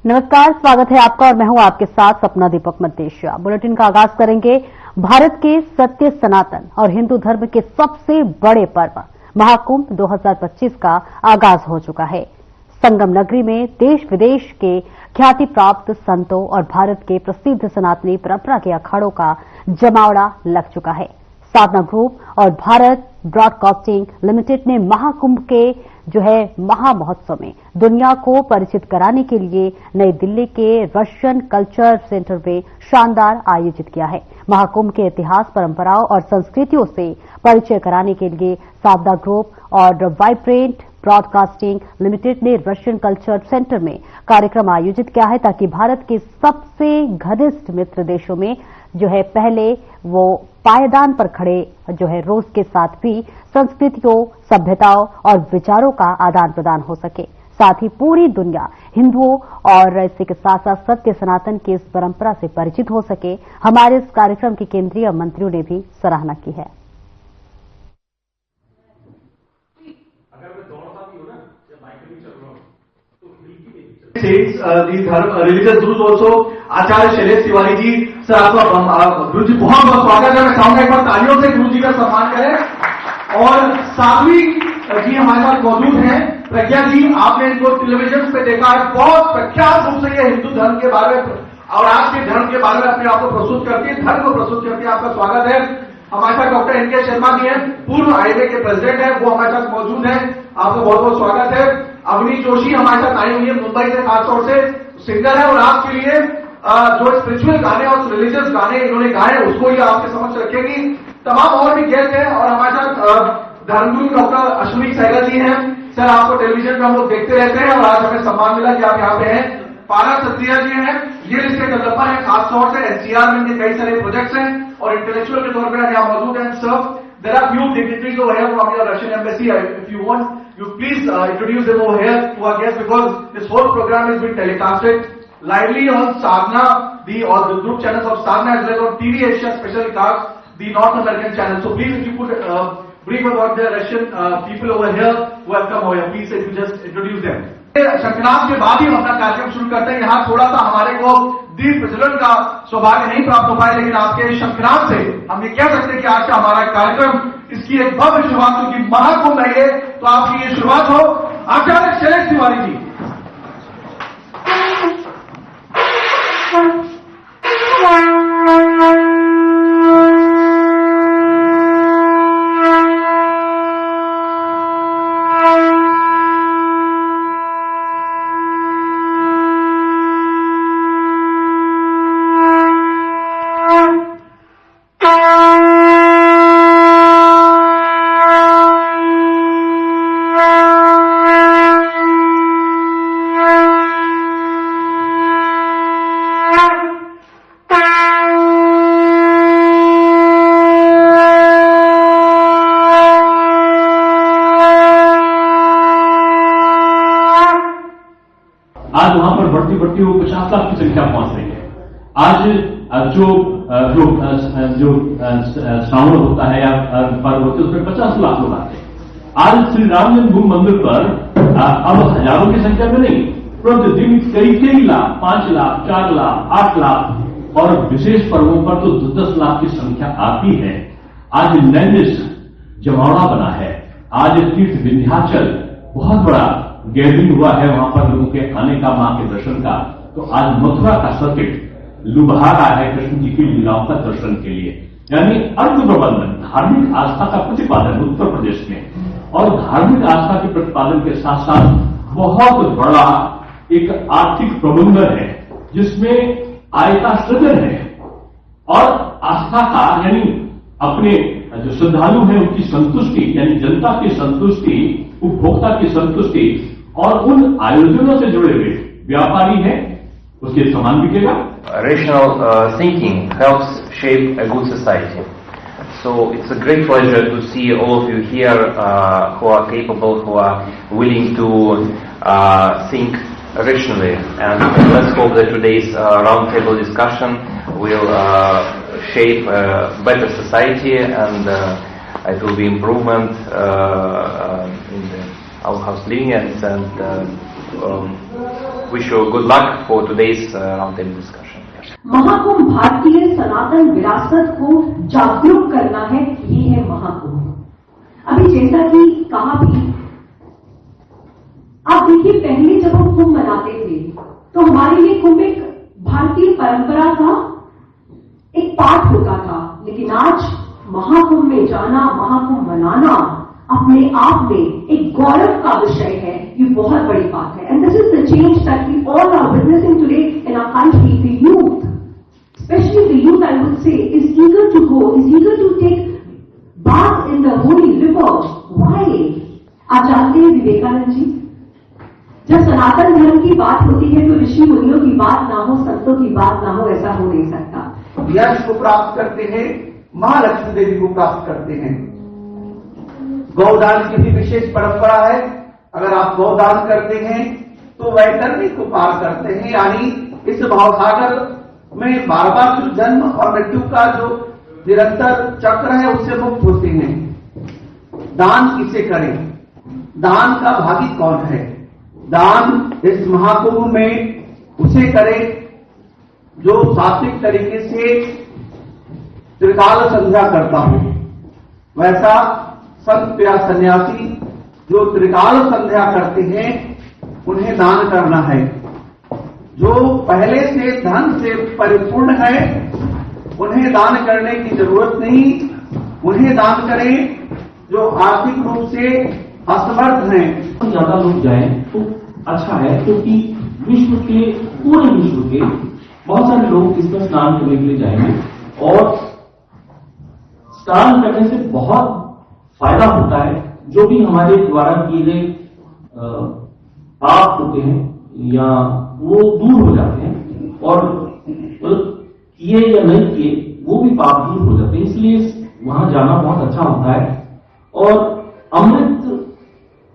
नमस्कार, स्वागत है आपका और मैं हूं आपके साथ सपना दीपक मद्देशिया। बुलेटिन का आगाज करेंगे भारत के सत्य, सनातन और हिंदू धर्म के सबसे बड़े पर्व महाकुंभ 2025 का आगाज हो चुका है। संगम नगरी में देश विदेश के ख्याति प्राप्त संतों और भारत के प्रसिद्ध सनातनी परंपरा के अखाड़ों का जमावड़ा लग चुका है। साधना ग्रुप और भारत ब्रॉडकास्टिंग लिमिटेड ने महाकुंभ के महा महोत्सव में दुनिया को परिचित कराने के लिए नई दिल्ली के रशियन कल्चर सेंटर में शानदार आयोजित किया है। महाकुंभ के इतिहास, परंपराओं और संस्कृतियों से परिचय कराने के लिए साधना ग्रुप और वाइब्रेंट ब्रॉडकास्टिंग लिमिटेड ने रशियन कल्चर सेंटर में कार्यक्रम आयोजित किया है, ताकि भारत के सबसे घनिष्ठ मित्र देशों में पहले वो पायदान पर खड़े रूस के साथ भी संस्कृतियों, सभ्यताओं और विचारों का आदान प्रदान हो सके। साथ ही पूरी दुनिया हिंदुओं और इसी के साथ साथ सत्य सनातन की इस परंपरा से परिचित हो सके। हमारे इस कार्यक्रम के केंद्रीय मंत्रियों ने भी सराहना की है। Saints, the religious gurus also, Acharya Shailesh Tiwari ji, sir आपका गुरु जी बहुत बहुत स्वागत है। मैं चाहूंगा एक बार तालियों से गुरु जी का सम्मान करें। और साध्वी जी हमारे साथ मौजूद हैं। प्रज्ञा जी, आपने इनको टेलीविजन पे देखा है, बहुत प्रख्यात रूप से ये हिंदू धर्म के बारे में और आज के धर्म के बारे में अपने आप को प्रस्तुत करती है, धर्म को प्रस्तुत करती है। आपका स्वागत है। हमारे साथ डॉक्टर एन के शर्मा जी हैं, पूर्व आईवे के प्रेसिडेंट हैं, वो हमारे साथ मौजूद हैं। आपका बहुत बहुत स्वागत है। अवनी जोशी हमारे साथ आई हुई है मुंबई से, खासतौर से सिंगर है और आपके लिए जो स्पिरिचुअल गाने और रिलीजियस गाने इन्होंने गाए उसको ही आपके समक्ष रखेगी। तमाम और भी गेस्ट हैं और हमारे साथ धर्मगुरु डॉक्टर अश्विनी सहगल जी हैं। सर आपको टेलीविजन में हम लोग देखते रहते हैं और आज हमें सम्मान मिला कि आप यहाँ पे हैं। पारा सत्रिया जी हैं, रियल एस्टेट डेवलपर है, खासतौर से एनसीआर में इनके कई सारे प्रोजेक्ट्स हैं और इंटेलेक्चुअल के तौर पर यहाँ मौजूद हैं। Sir, there are few dignitaries over here from your Russian embassy. If you want, you please introduce them over here to our guests, because this whole program is being telecasted lively on Sadhana, the group channels of Sadhana, as well on TV Asia, special cast, the North American channel. So please, if you could brief about the Russian people over here who have come over here, please, if you just introduce them. Shankaram के बाद ही हम अपना कार्यक्रम शुरू करते हैं। यहाँ थोड़ा सा हमारे को दीप प्रज्वलन का सौभाग्य नहीं प्राप्त हो पाए, लेकिन आपके शंकराम से हम ये कह सकते हैं कि आज का हमारा कार्यक्रम इसकी एक भव्य शुरुआत, क्योंकि महाकुंभ है ये, तो आपकी ये शुरुआत हो। आचार्य शैलेश तिवारी जी। आज वहां पर बढ़ती बढ़ती वो 50 लाख की संख्या पहुंच रही है। आज जो श्रावण होता है या पर्व होते हैं उसमें 50 लाख लोग आते हैं। आज श्री राम जन्मभूमि मंदिर पर अब हजारों की संख्या में नहीं, प्रतिदिन कई लाख, 5 लाख, 4 लाख, 8 लाख और विशेष पर्वों पर तो 10 लाख की संख्या आती है। आज नैमिष जमावड़ा बना है। आज तीर्थ विंध्याचल बहुत बड़ा गैदरिंग हुआ है वहां पर लोगों के आने का, मां के दर्शन का। तो आज मथुरा का सर्किट लुभा रहा है कृष्ण जी की लीलाओं का दर्शन के लिए। यानी अर्थ प्रबंधन, धार्मिक आस्था का प्रतिपादन उत्तर प्रदेश में, और धार्मिक आस्था के प्रतिपादन के साथ साथ बहुत बड़ा एक आर्थिक प्रबंधन है जिसमें आय का सृजन है और आस्था का, यानी अपने जो श्रद्धालु हैं उनकी संतुष्टि, यानी जनता की संतुष्टि, उपभोक्ता की संतुष्टि और उन आयोजनों से जुड़े हुए व्यापारी हैं, उसके समान बिकेगा। Rational thinking helps shape a good society. So it's a great pleasure to see all of you here who are capable, who are willing to think rationally. And let's hope that today's roundtable discussion will shape a better society, and it will be improvement in our house living, and wish you good luck for today's roundtable discussion. Mahakumbh भारतीय सनातन विरासत को जागरूक करना है, ये है महाकुंभ। अभी जैसा कि कहा भी, आप देखिए पहले जब हम कुंभ मनाते थे तो हमारे लिए कुंभ एक भारतीय परंपरा का एक पार्ट होता था, लेकिन आज महाकुंभ में जाना, महाकुंभ मनाना अपने आप में एक गौरव का विषय है। ये बहुत बड़ी बात है। And this is the change that we all are witnessing today in our country. The youth, specially the youth, I would say, is eager to go, is eager to take bath in the holy river. Why? आप जानते हैं विवेकानंद जी, जब सनातन धर्म की बात होती है तो ऋषि मुनियों की बात ना हो, संतों की बात ना हो, ऐसा हो नहीं सकता। यश को प्राप्त करते हैं, महालक्ष्मी देवी को प्राप्त करते हैं। गौदान की भी विशेष परंपरा है। अगर आप गौदान करते हैं तो वैतरणी को पार करते हैं, यानी इस भावसागर में बार बार जो जन्म और मृत्यु का जो निरंतर चक्र है उससे मुक्त होते हैं। दान किसे करें? दान का भागी कौन है? दान इस महाकुंभ में उसे करें जो सात्विक तरीके से त्रिकाल संध्या करता हो। वैसा संत या सन्यासी जो त्रिकाल संध्या करते हैं उन्हें दान करना है। जो पहले से धन से परिपूर्ण है उन्हें दान करने की जरूरत नहीं। उन्हें दान करें जो आर्थिक रूप से असमर्थ हैं। ज्यादा लोग जाएं तो अच्छा है, क्योंकि विश्व के, पूरे विश्व के बहुत सारे लोग इसमें स्नान करने के लिए जाएंगे और स्नान करने से बहुत फायदा होता है। जो भी हमारे द्वारा किए गए पाप होते हैं या वो दूर हो जाते हैं, और किए या नहीं किए वो भी पाप दूर हो जाते हैं। इसलिए वहां जाना बहुत अच्छा होता है। और अमृत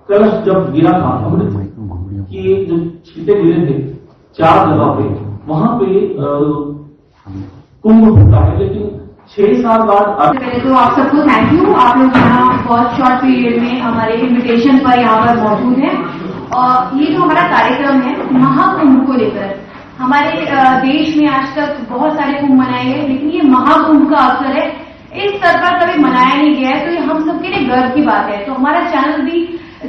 कलश जब गिरा था, अमृत की जो छींटे गिरे थे 4 जगह पे, वहां पे कुंभ होता है, लेकिन 6 साल बाद पहले तो आप सबको थैंक यू। आप लोग यहाँ बहुत शॉर्ट पीरियड में हमारे इन्विटेशन पर यहाँ पर मौजूद हैं। और ये जो हमारा कार्यक्रम है महाकुंभ को लेकर, हमारे देश में आज तक बहुत सारे कुंभ मनाए गए, लेकिन ये महाकुंभ का अवसर है, इस स्तर पर कभी मनाया नहीं गया है, तो ये हम सबके लिए गर्व की बात है। तो हमारा चैनल भी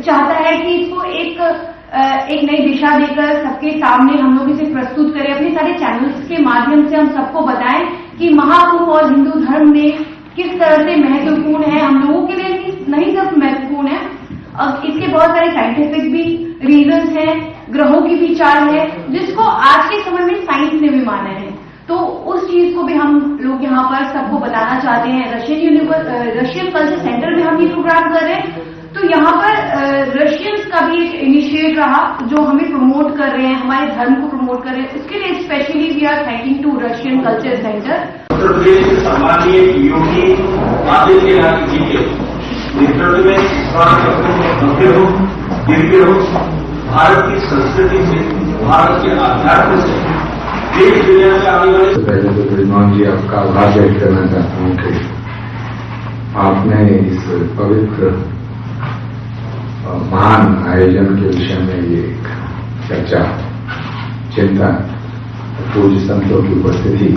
चाहता है कि इसको एक नई दिशा देकर सबके सामने हम लोग इसे प्रस्तुत करें। अपने सारे चैनल्स के माध्यम से हम सबको बताएं कि महाकुंभ और हिंदू धर्म में किस तरह से महत्वपूर्ण है, हम लोगों के लिए नहीं सिर्फ महत्वपूर्ण है, अब इसके बहुत सारे साइंटिफिक भी रीजंस हैं, ग्रहों की भी चाल है, जिसको आज के समय में साइंस ने भी माना है। तो उस चीज को भी हम लोग यहाँ पर सबको बताना चाहते हैं। रशियन कल्चर सेंटर में हम ये प्रोग्राम कर रहे हैं, तो यहाँ पर रशियंस का भी एक इनिशिएट रहा जो हमें प्रमोट कर रहे हैं, हमारे धर्म को प्रमोट कर रहे हैं। उसके लिए specially we are thanking to Russian culture centre. Uttar Pradesh के सम्माननीय योगी आदित्यनाथ जी के नेतृत्व में भारत की संस्कृति से, भारत के अध्यात्म से देश दुनिया में आने वाले। पहले तो ब्रिजमान जी आपका आभार व्यक्त करना चाहता हूँ कि आपने इस पवित्र महान आयोजन के विषय में ये चर्चा, चिंतन, पूज्य संतों की उपस्थिति,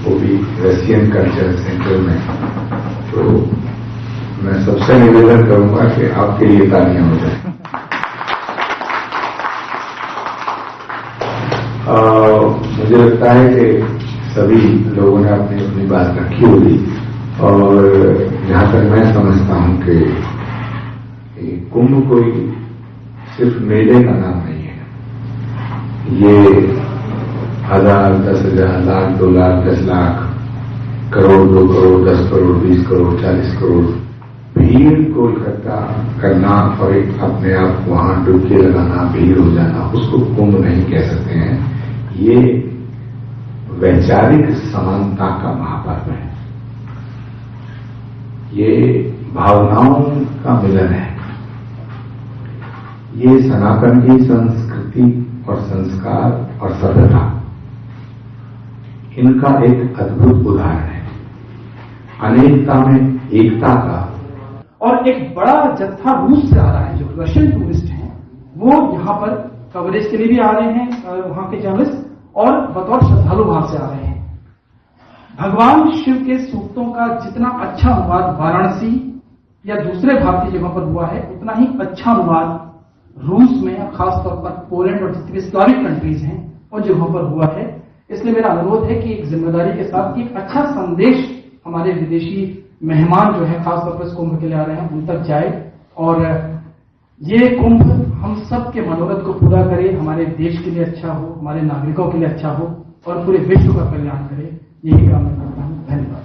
वो भी रशियन कल्चर सेंटर में, तो मैं सबसे निवेदन करूंगा कि आपके लिए तालियां हो जाए। मुझे लगता है कि सभी लोगों ने अपनी अपनी बात रखी होगी, और जहां तक मैं समझता हूं कि कुंभ कोई सिर्फ मेले का नाम नहीं है। ये 1000, 10,000, लाख, 2 लाख, 10 लाख, करोड़, 2 करोड़, 10 करोड़, 20 करोड़, 40 करोड़ भीड़ को इकट्ठा करना और एक अपने आप वहां डुबकी लगाना, भीड़ हो जाना, उसको कुंभ नहीं कह सकते हैं। ये वैचारिक समानता का महापर्व है। ये भावनाओं का मिलन है। ये सनातन की संस्कृति और संस्कार और सभ्यता, इनका एक अद्भुत उदाहरण है। अनेकता में एकता का। और एक बड़ा जत्था रूस से आ रहा है, जो रशियन टूरिस्ट हैं, वो यहाँ पर कवरेज के लिए भी आ रहे हैं वहां के जर्नलिस्ट और बतौर श्रद्धालु भाव से आ रहे हैं। भगवान शिव के सूक्तों का जितना अच्छा अनुवाद वाराणसी या दूसरे भारतीय जगहों पर हुआ है, उतना ही अच्छा अनुवाद रूस में और खासतौर पर पोलैंड और जितनी स्लाविक कंट्रीज हैं उन जगहों पर हुआ है। इसलिए मेरा अनुरोध है कि एक जिम्मेदारी के साथ एक अच्छा संदेश हमारे विदेशी मेहमान जो है खासतौर पर इस कुंभ के लिए आ रहे हैं उन तक जाए और ये कुंभ हम सब के मनोरथ को पूरा करे, हमारे देश के लिए अच्छा हो, हमारे नागरिकों के लिए अच्छा हो और पूरे विश्व का कल्याण करे। यही काम मैं करता हूँ। धन्यवाद।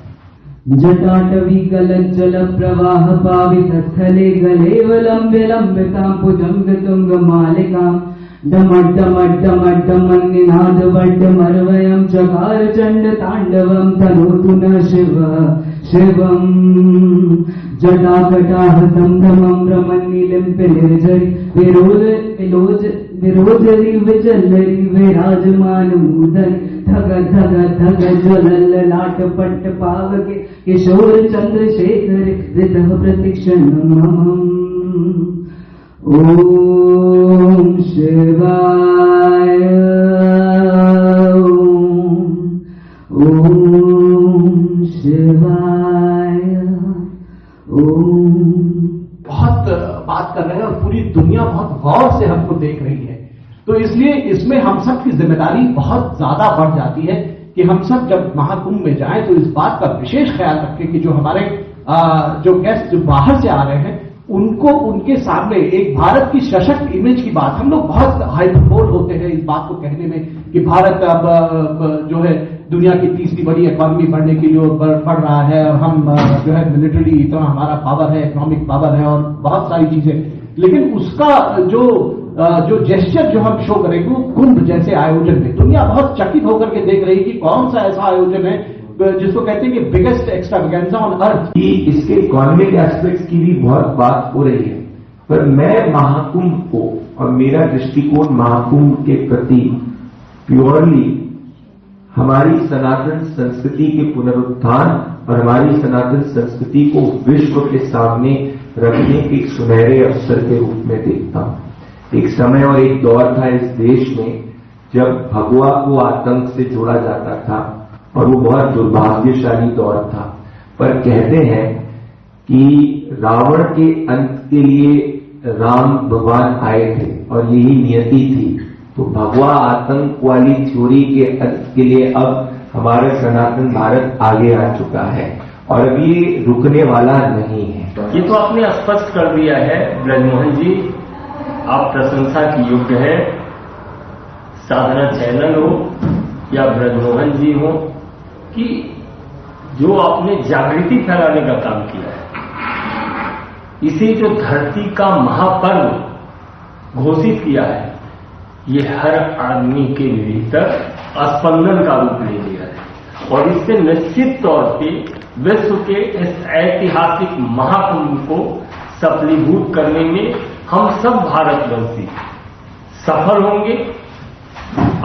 जटाटवी गलज्जल प्रवाह पावित स्थले गलेवलम्ब्य लम्बितां भुजंग तुंग मालिकां डमड्डमड्डमड्डमन्निनाद वड्डमर्वयं चकार चण्ड ताण्डवं तनोतु न शिव शिवम् जटाकटाहतं भ्रमं भ्रमन्निलिम्पिनिर्झरि विरोजरि विजलरि विराजमानमुदरि धग धग धग ज्वलल्ललाट पट्ट पावके किशोर चंद्रशेखर हृदः प्रतीक्षणम् ओम शिवाय ओम शिवाय ओम। बहुत बात कर रहे हैं और पूरी दुनिया बहुत गौर से हमको देख रही है, तो इसलिए इसमें हम सब की जिम्मेदारी बहुत ज्यादा बढ़ जाती है कि हम सब जब महाकुंभ में जाएं तो इस बात का विशेष ख्याल रखें कि जो हमारे जो गेस्ट जो बाहर से आ रहे हैं उनको उनके सामने एक भारत की सशक्त इमेज की बात, हम लोग बहुत हाइपरबोल होते हैं इस बात को कहने में कि भारत अब जो है दुनिया की तीसरी बड़ी इकोनॉमी बढ़ने की जो बढ़ रहा है और हम जो है मिलिट्री इतना हमारा पावर है, इकोनॉमिक पावर है और बहुत सारी चीजें, लेकिन उसका जो जेस्चर जो हम शो करेंगे वो कुंभ जैसे आयोजन में दुनिया बहुत चकित होकर के देख रही कि कौन सा ऐसा आयोजन है जिसको कहते हैं कि बिगेस्ट एक्स्ट्रावेगेंजा ऑन अर्थ। इसके इकोनॉमिक एस्पेक्ट्स की भी बहुत बात हो रही है, पर मैं महाकुंभ को और मेरा दृष्टिकोण महाकुंभ के प्रति प्योरली हमारी सनातन संस्कृति के पुनरुत्थान और हमारी सनातन संस्कृति को विश्व के सामने रखने के एक सुनहरे अवसर के रूप में देखता हूं। एक समय और एक दौर था इस देश में जब भगवा को आतंक से जोड़ा जाता था और वो बहुत दुर्भाग्यशाली दौर था, पर कहते हैं कि रावण के अंत के लिए राम भगवान आए थे और यही नियति थी, तो भगवा आतंक वाली थ्योरी के अंत के लिए अब हमारा सनातन भारत आगे आ चुका है और अब ये रुकने वाला नहीं है। ये तो आपने स्पष्ट कर दिया है ब्रजमोहन जी, आप प्रशंसा की योग्य है। साधना चैनल हो या ब्रजमोहन जी हो कि जो आपने जागृति फैलाने का काम किया है, इसे जो धरती का महापर्व घोषित किया है, ये हर आदमी के भीतर स्पंदन का रूप ले लिया है और इससे निश्चित तौर पे विश्व के इस ऐतिहासिक महाकुंभ को सफलीभूत करने में हम सब भारतवंशी सफल होंगे।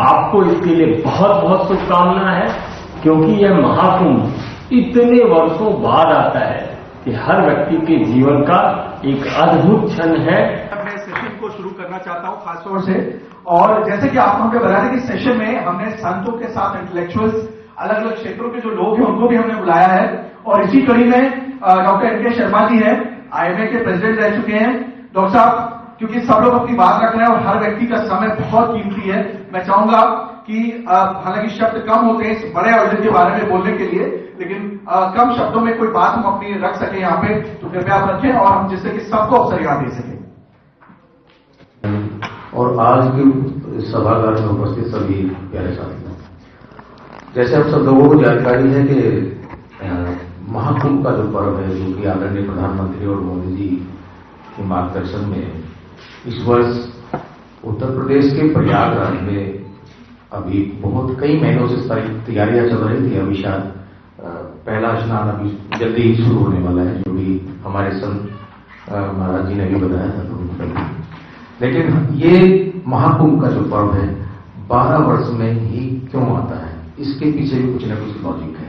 आपको इसके लिए बहुत बहुत शुभकामना है, क्योंकि यह महाकुंभ इतने वर्षों बाद आता है कि हर व्यक्ति के जीवन का एक अद्भुत क्षण है। मैं सेशन को शुरू करना चाहता हूं खासतौर से, और जैसे कि आपको हमने बताया कि सेशन में हमने संतों के साथ इंटेलेक्चुअल्स, अलग अलग क्षेत्रों के जो लोग हैं उनको भी हमने बुलाया है और इसी कड़ी में डॉक्टर एन के शर्मा जी हैं, IMA के प्रेसिडेंट रह चुके हैं। डॉक्टर साहब, क्योंकि सब लोग अपनी बात रख रहे हैं और हर व्यक्ति का समय बहुत कीमती है, मैं चाहूंगा कि हालांकि शब्द कम होते हैं इस बड़े आयोजन के बारे में बोलने के लिए, लेकिन कम शब्दों में कोई बात हम अपनी रख सकें यहाँ पे, तो कृपया आप रखें और हम जिससे कि सबको अवसर यहाँ दे सकें। और आज के सभागार में उपस्थित सभी प्यारे साथियों, जैसे हम सब लोगों को जानकारी है कि महाकुंभ का जो पर्व है, जो कि आदरणीय प्रधानमंत्री और मोदी जी के मार्गदर्शन में इस वर्ष उत्तर प्रदेश के प्रयागराज में अभी बहुत कई महीनों से सारी तैयारियां चल रही थी। अभी शायद पहला स्नान अभी जल्दी ही शुरू होने वाला है, जो भी हमारे संत महाराज जी ने भी बताया था। लेकिन ये महाकुंभ का जो पर्व है 12 वर्ष में ही क्यों आता है, इसके पीछे भी कुछ न कुछ लॉजिक है।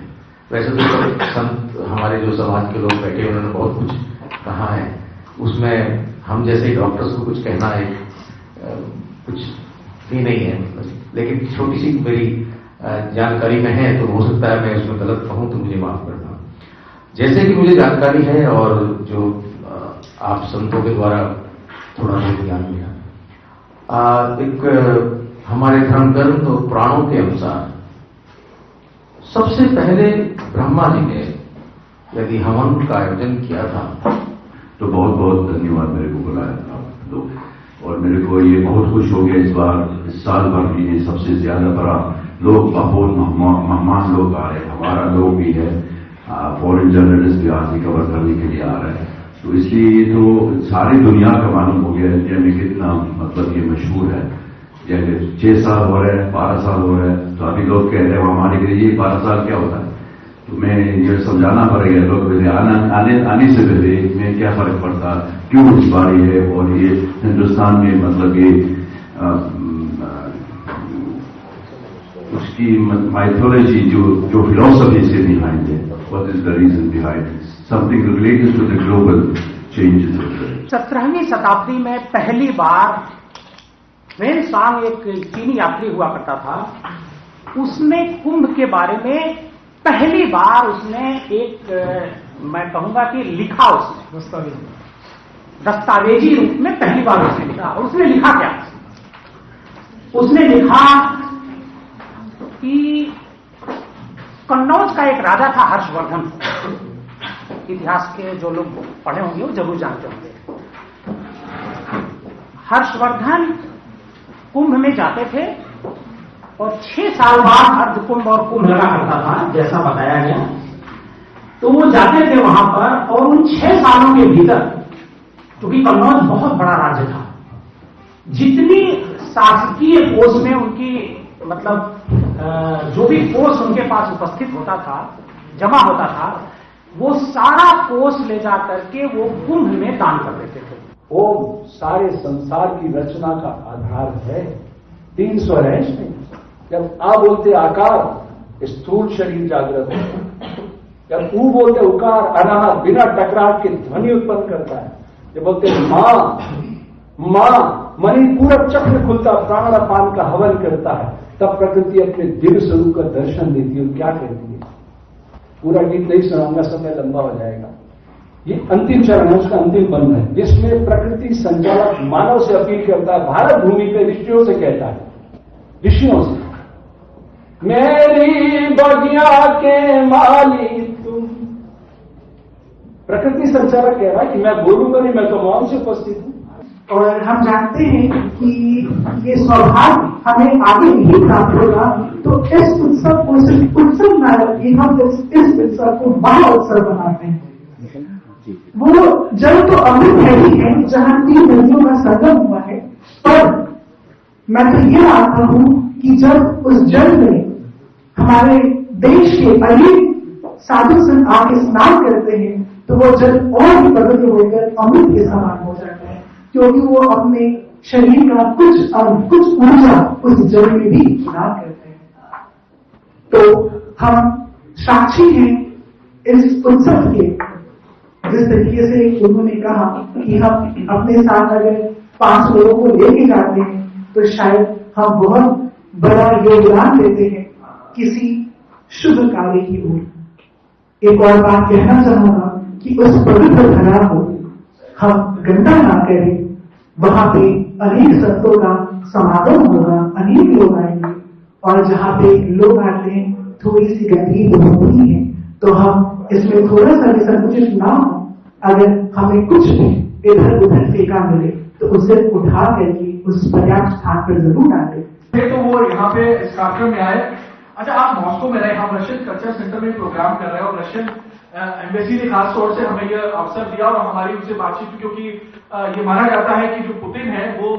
वैसे तो सब संत हमारे जो समाज के लोग बैठे उन्होंने बहुत कुछ कहा है, उसमें हम जैसे डॉक्टर्स को कुछ कहना है कुछ भी नहीं है, लेकिन छोटी सी मेरी जानकारी में है, तो हो सकता है मैं उसमें गलत कहूं तो मुझे माफ करना। जैसे कि मुझे जानकारी है और जो आप संतों के द्वारा थोड़ा बहुत ज्ञान मिला, एक हमारे धर्म ग्रंथ और पुराणों के अनुसार सबसे पहले ब्रह्मा जी ने यदि हवन का आयोजन किया था, तो बहुत बहुत धन्यवाद मेरे को बुलाया आप लोग, और मेरे को ये बहुत खुश हो गया इस बार, इस साल भर भी ये सबसे ज्यादा बड़ा लोग, बहुत मेहमान लोग आ रहे हैं, हमारा लोग भी है, फॉरेन जर्नलिस्ट भी आज कवर करने के लिए आ रहे हैं, तो इसलिए तो सारी दुनिया का मालूम हो गया इंडिया में कितना मतलब ये मशहूर है। जैसे 6 साल हो रहे हैं, 12 साल हो रहे हैं, तो अभी लोग कह रहे हैं हमारे के लिए 12 साल क्या होता है, तो मैं ये समझाना पड़ेगा लोग आने से पहले में क्या फर्क पड़ता, क्यों इस बार है, और ये हिंदुस्तान में मतलब ये उसकी माइथोलॉजी जो फिलोसफी से बिहाइंड है, what is the reason behind, something related to the global changes. 17वीं शताब्दी में पहली बार वेनसांग एक चीनी यात्री हुआ करता था, उसने कुंभ के बारे में पहली बार उसने एक मैं कहूंगा कि लिखा, उसने दस्तावेजी रूप में पहली बार उसने लिखा। और उसने लिखा क्या, उसने लिखा कि कन्नौज का एक राजा था हर्षवर्धन, इतिहास के जो लोग पढ़े होंगे वो जरूर जानते होंगे। हर्षवर्धन कुंभ में जाते थे और 6 साल बाद अर्ध कुंभ और कुंभ लगा करता था, जैसा बताया गया। तो वो जाते थे वहां पर, और उन 6 सालों के भीतर, क्योंकि कन्नौज बहुत बड़ा राज्य था, जितनी शासकीय कोष में उनकी मतलब जो भी कोष उनके पास उपस्थित होता था, जमा होता था, वो सारा कोष ले जाकर के वो कुंभ में दान कर देते थे। ओम सारे संसार की रचना का आधार है, 3 स्वर है इसमें। जब आ बोलते आकार, स्थूल शरीर जागृत है। जब ऊ बोलते उकार, अनाहत बिना टकराव के ध्वनि उत्पन्न करता है। जब बोलते मां मणिपूरक चक्र खुलता, प्राण अपान का हवन करता है, तब प्रकृति अपने दिव्य स्वरूप का दर्शन देती है। क्या कहती है, पूरा गीत नहीं सुनाऊंगा, समय लंबा हो जाएगा। ये अंतिम चरण है, उसका अंतिम बंध है, जिसमें प्रकृति संचालक मानव से अपील करता है, भारत भूमि पे ऋषियों से कहता है, ऋषियों से, मेरी बगिया के माली तुम। प्रकृति संचालक कह रहा है कि मैं बोलूंगा नहीं, मैं तो मौन से उपस्थित हूं। और हम जानते हैं कि ये सौभाग्य हमें आगे नहीं प्राप्त होगा, तो इस उत्सव को सिर्फ उत्सव न रखिए, हम इस उत्सव को महाउत्सव बनाते हैं। वो जल तो अमृत है ही है, जहां 3 नदियों का संगम हुआ है, पर मैं तो ये मानता हूं कि जब उस जल में हमारे देश के अनेक साधु संत आके स्नान करते हैं, तो वो जल और भी पवित्र होकर अमृत के समान हो जाता है, क्योंकि वो अपने शरीर का कुछ ऊर्जा उस जल में भी दान करते हैं। तो हम साक्षी हैं इस उत्सव के, जिस तरीके से उन्होंने कहा कि हम अपने साथ अगर 5 लोगों को लेके जाते हैं, तो शायद हम बहुत बड़ा योगदान देते हैं किसी शुभ कार्य की ओर। एक और बात कहना चाहूंगा कि उस पवित्र धरा को हम गंदा ना करें। वहां पे अनेक संतों का समागम होगा, अनेक लोग आएंगे, और जहां पे लोग आते हैं थोड़ी सी गंदगी होती है, तो हम इसमें थोड़ा सा भी संकुचित ना हो। अगर हमें कुछ भी इधर उधर फेंका मिले तो उसे उठा करके उस पर्याप्त स्थान पर जरूर डालें। तो वो यहाँ पे इस कार्यक्रम में आए। अच्छा, आप मॉस्को में रहे, हम रशियन कल्चर सेंटर में प्रोग्राम कर रहे हैं, और रशियन एम्बेसी ने खास तौर से हमें यह अवसर दिया और हमारी उनसे बातचीत, क्योंकि ये माना जाता है कि जो पुतिन है वो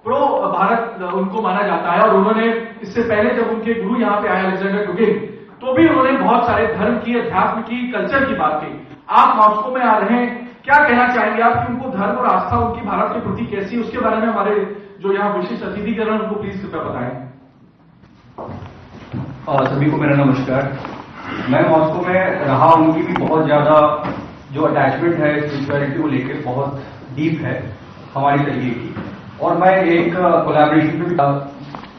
प्रो भारत उनको माना जाता है, और उन्होंने इससे पहले जब उनके गुरु यहाँ पे आए अलेक्जेंडर डुगिन, तो भी उन्होंने बहुत सारे धर्म की, अध्यात्म की, कल्चर की बात की। आप मॉस्को में आ रहे हैं, क्या कहना चाहेंगे आप कि उनको धर्म और आस्था उनकी भारत के प्रति कैसी, उसके बारे में हमारे जो यहाँ विशिष्ट अतिथिगण हैं उनको प्लीज कृपया बताएं। सभी को मेरा नमस्कार। मैं मॉस्को में रहा, उनकी भी बहुत ज्यादा जो अटैचमेंट है स्पिरिचुअलिटी को लेकर बहुत डीप है हमारी तरीके की, और मैं एक कोलैबोरेशन में भी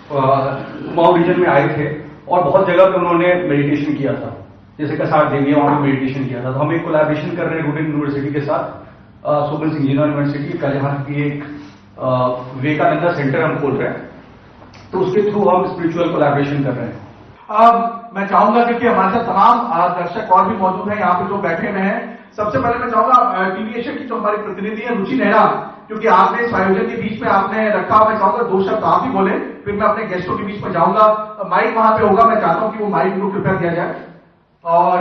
कुमाऊं रीजन में आए थे और बहुत जगह पे उन्होंने मेडिटेशन किया था, जैसे कसार देवी वहां पे मेडिटेशन किया था। तो हम एक कोलैबोरेशन कर रहे हैं रूटिंग यूनिवर्सिटी के साथ, सोमन सिंह जीना यूनिवर्सिटी का, जहां की एक विवेकानंदा सेंटर हम खोल रहे हैं, तो उसके थ्रू हम स्पिरिचुअल कोलैबोरेशन कर रहे हैं। मैं चाहूंगा कि हमारे साथ तमाम दर्शक और भी मौजूद हैं यहाँ पे जो बैठे हुए हैं। सबसे पहले मैं चाहूंगा टीवी एशिया की जो हमारी प्रतिनिधि है रुचि नेहरा, क्योंकि आपने इस आयोजन के बीच में आपने रखा, मैं चाहूंगा 2 शब्द आप ही बोले, फिर मैं अपने गेस्टों के बीच में जाऊंगा। माइक वहां पे होगा, मैं चाहता हूं कि वो माइक को कृपया दिया जाए। और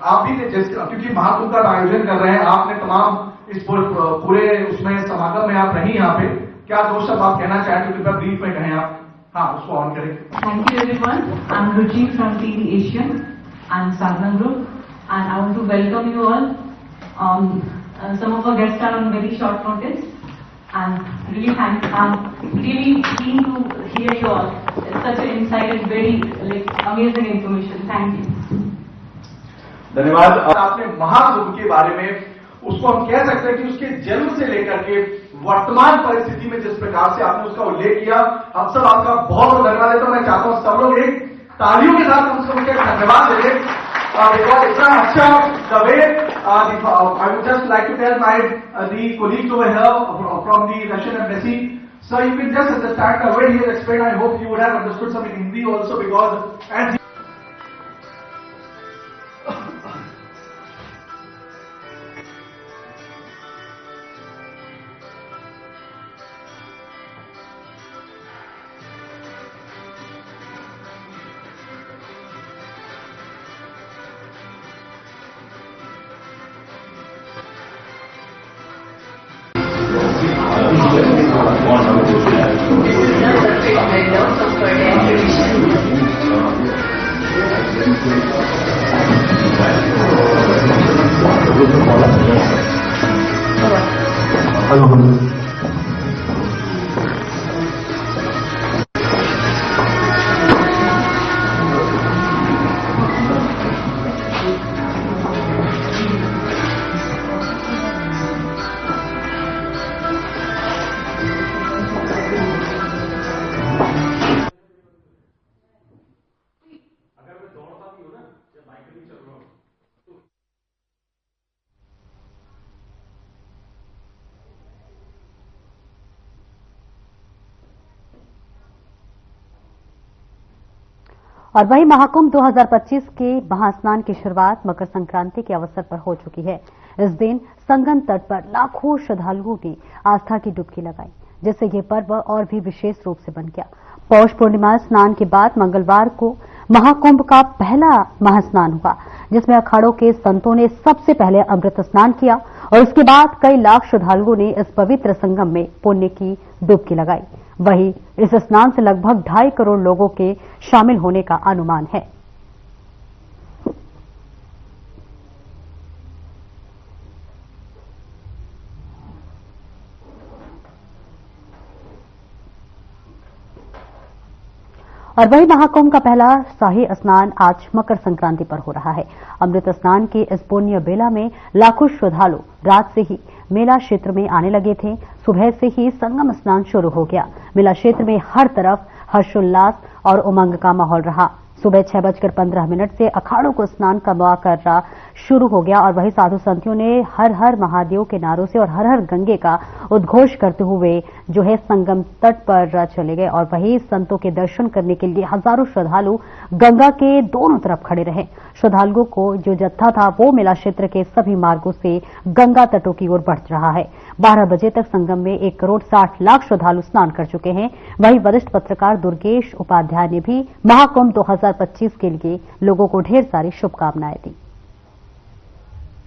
आप भी क्योंकि महाकुंभ का आयोजन कर रहे हैं, आपने तमाम इस पूरे उसमें समागम में आप रही यहाँ पे, क्या 2 शब्द आप कहना चाहें तो कृपया ब्रीफ में कहें आप। हाँ, उसको ऑन करें। Thank you everyone. I'm Ruchi from TV Asia and Sadhana Group, and I want to welcome you all. Some of our guests are on very short notice, and I'm really keen to hear you all. It's such an insight and very amazing information. Thank you. धन्यवाद। आपने महाकुंभ के बारे में, उसको हम कह सकते हैं कि उसके जन्म से लेकर के वर्तमान परिस्थिति में जिस प्रकार से आपने उसका उल्लेख किया, हम सब आपका बहुत बहुत धन्यवाद देता हूं। मैं चाहता हूं सब लोग एक तालियों के साथ हम सबको धन्यवाद दे दें, बिकॉज इतना अच्छा the way I would just like to tell my the colleagues over here from the Russian embassy, so you can just understand the way he has explained. I hope you would have understood some in Hindi also, because as और वही महाकुंभ 2025 के महास्नान की शुरुआत मकर संक्रांति के अवसर पर हो चुकी है। इस दिन संगम तट पर लाखों श्रद्धालुओं ने आस्था की डुबकी लगाई, जिससे ये पर्व और भी विशेष रूप से बन गया। पौष पूर्णिमा स्नान के बाद मंगलवार को महाकुंभ का पहला महास्नान हुआ, जिसमें अखाड़ों के संतों ने सबसे पहले अमृत स्नान किया और उसके बाद कई लाख श्रद्धालुओं ने इस पवित्र संगम में पुण्य की डुबकी लगाई। वहीं इस स्नान से लगभग 2.5 करोड़ लोगों के शामिल होने का अनुमान है। और वही महाकुंभ का पहला शाही स्नान आज मकर संक्रांति पर हो रहा है। अमृत स्नान के इस पुण्य बेला में लाखों श्रद्धालु रात से ही मेला क्षेत्र में आने लगे थे। सुबह से ही संगम स्नान शुरू हो गया। मेला क्षेत्र में हर तरफ हर्षोल्लास और उमंग का माहौल रहा। सुबह 6:15 से अखाड़ों को स्नान का मौका शुरू हो गया और वही साधु संतों ने हर हर महादेव के नारों से और हर हर गंगे का उद्घोष करते हुए जो है संगम तट पर चले गए। और वही संतों के दर्शन करने के लिए हजारों श्रद्धालु गंगा के दोनों तरफ खड़े रहे। श्रद्धालुओं को जो जत्था था वो मेला क्षेत्र के सभी मार्गों से गंगा तटों की ओर बढ़ रहा है। 12 बजे तक संगम में 1 करोड़ 60 लाख श्रद्धालु स्नान कर चुके हैं। वहीं वरिष्ठ पत्रकार दुर्गेश उपाध्याय ने भी महाकुंभ 2025 के लिए लोगों को ढेर सारी शुभकामनाएं दी।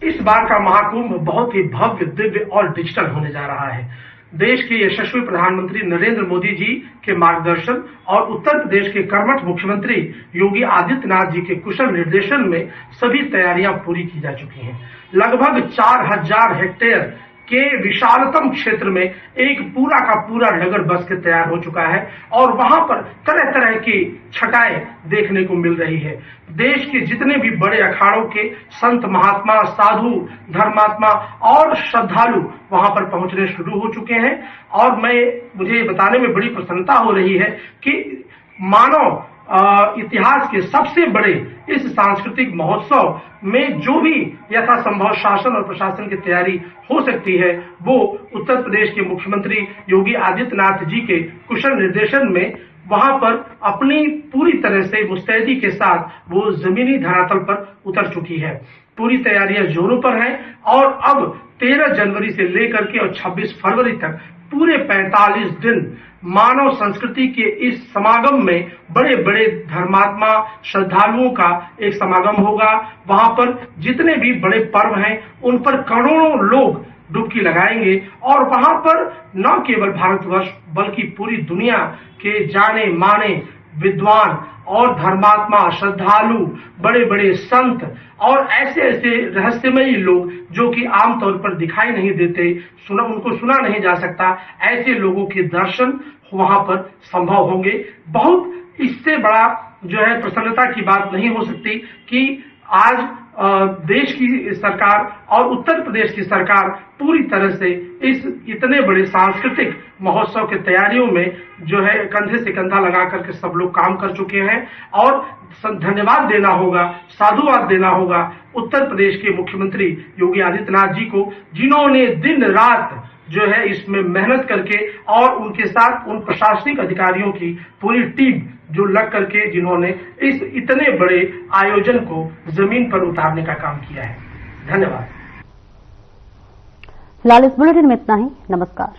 इस बार का महाकुंभ बहुत ही भव्य, दिव्य और डिजिटल होने जा रहा है। देश के यशस्वी प्रधानमंत्री नरेंद्र मोदी जी के मार्गदर्शन और उत्तर प्रदेश के कर्मठ मुख्यमंत्री योगी आदित्यनाथ जी के कुशल निर्देशन में सभी तैयारियां पूरी की जा चुकी हैं। लगभग 4000 हेक्टेयर के विशालतम क्षेत्र में एक पूरा का पूरा नगर बस के तैयार हो चुका है और वहां पर तरह तरह की छटाएं देखने को मिल रही है। देश के जितने भी बड़े अखाड़ों के संत महात्मा, साधु, धर्मात्मा और श्रद्धालु वहां पर पहुंचने शुरू हो चुके हैं। और मुझे बताने में बड़ी प्रसन्नता हो रही है कि मानव इतिहास के सबसे बड़े इस सांस्कृतिक महोत्सव में जो भी यथासंभव शासन और प्रशासन की तैयारी हो सकती है वो उत्तर प्रदेश के मुख्यमंत्री योगी आदित्यनाथ जी के कुशल निर्देशन में वहां पर अपनी पूरी तरह से मुस्तैदी के साथ वो जमीनी धरातल पर उतर चुकी है। पूरी तैयारियां जोरों पर हैं और अब 13 जनवरी से लेकर के और 26 फरवरी तक पूरे 45 दिन मानव संस्कृति के इस समागम में बड़े बड़े धर्मात्मा श्रद्धालुओं का एक समागम होगा। वहां पर जितने भी बड़े पर्व हैं उन पर करोड़ों लोग डुबकी लगाएंगे और वहां पर न केवल भारतवर्ष बल्कि पूरी दुनिया के जाने माने विद्वान और धर्मात्मा श्रद्धालु बड़े बड़े संत और ऐसे ऐसे रहस्यमयी लोग जो कि आमतौर पर दिखाई नहीं देते, उनको सुना नहीं जा सकता, ऐसे लोगों के दर्शन वहां पर संभव होंगे। बहुत इससे बड़ा जो है प्रसन्नता की बात नहीं हो सकती कि आज देश की सरकार और उत्तर प्रदेश की सरकार पूरी तरह से इस इतने बड़े सांस्कृतिक महोत्सव की तैयारियों में जो है कंधे से कंधा लगा करके सब लोग काम कर चुके हैं और धन्यवाद देना होगा, साधुवाद देना होगा उत्तर प्रदेश के मुख्यमंत्री योगी आदित्यनाथ जी को, जिन्होंने दिन रात जो है इसमें मेहनत करके और उनके साथ उन प्रशासनिक अधिकारियों की पूरी टीम जो लग करके जिन्होंने इस इतने बड़े आयोजन को जमीन पर उतारने का काम किया है। धन्यवाद। फिलहाल इस बुलेटिन में इतना ही। नमस्कार।